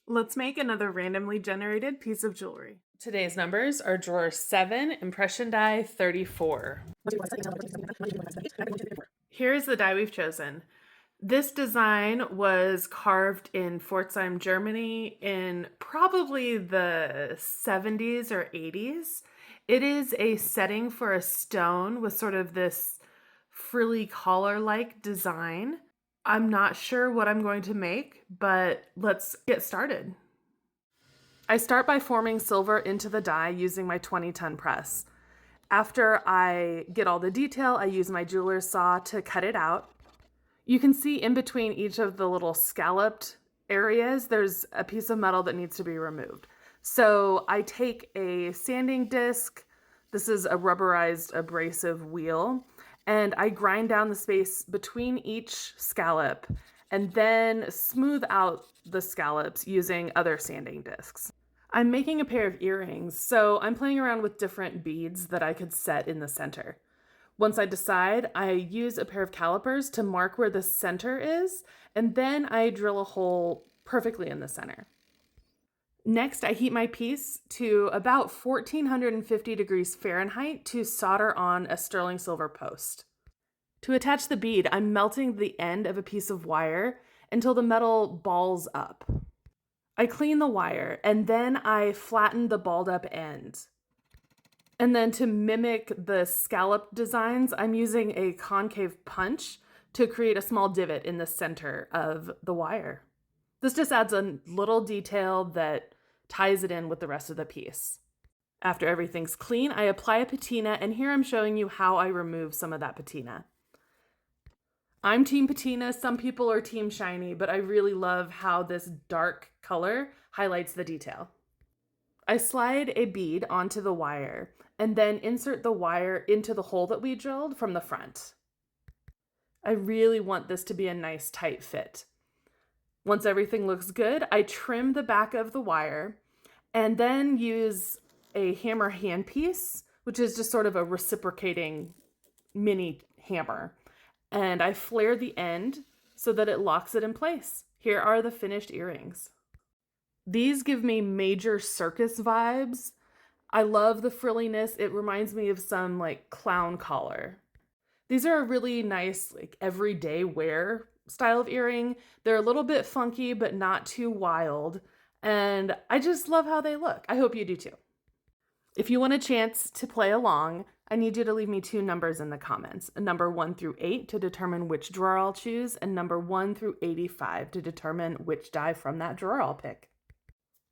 Let's make another randomly generated piece of jewelry. Today's numbers are drawer 7, impression die 34. Here's the die we've chosen. This design was carved in Pforzheim, Germany in probably the 70s or 80s. It is a setting for a stone with sort of this frilly collar-like design. I'm not sure what I'm going to make, but let's get started. I start by forming silver into the die using my 20-ton press. After I get all the detail, I use my jeweler's saw to cut it out. You can see in between each of the little scalloped areas, there's a piece of metal that needs to be removed. So I take a sanding disc, this is a rubberized abrasive wheel, and I grind down the space between each scallop and then smooth out the scallops using other sanding discs. I'm making a pair of earrings, so I'm playing around with different beads that I could set in the center. Once I decide, I use a pair of calipers to mark where the center is, and then I drill a hole perfectly in the center. Next, I heat my piece to about 1450 degrees Fahrenheit to solder on a sterling silver post. To attach the bead, I'm melting the end of a piece of wire until the metal balls up. I clean the wire, and then I flatten the balled up end. And then to mimic the scallop designs, I'm using a concave punch to create a small divot in the center of the wire. This just adds a little detail that ties it in with the rest of the piece. After everything's clean, I apply a patina, and here I'm showing you how I remove some of that patina. I'm team patina, some people are team shiny, but I really love how this dark color highlights the detail. I slide a bead onto the wire and then insert the wire into the hole that we drilled from the front. I really want this to be a nice tight fit. Once everything looks good, I trim the back of the wire and then use a hammer handpiece, which is just sort of a reciprocating mini hammer. And I flare the end so that it locks it in place. Here are the finished earrings. These give me major circus vibes. I love the frilliness. It reminds me of some like clown collar. These are a really nice like everyday wear style of earring. They're a little bit funky, but not too wild. And I just love how they look. I hope you do too. If you want a chance to play along, I need you to leave me 2 numbers in the comments, a number 1 through 8 to determine which drawer I'll choose, and number 1 through 85 to determine which die from that drawer I'll pick.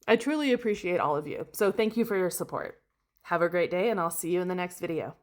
I truly appreciate all of you, so thank you for your support. Have a great day, and I'll see you in the next video.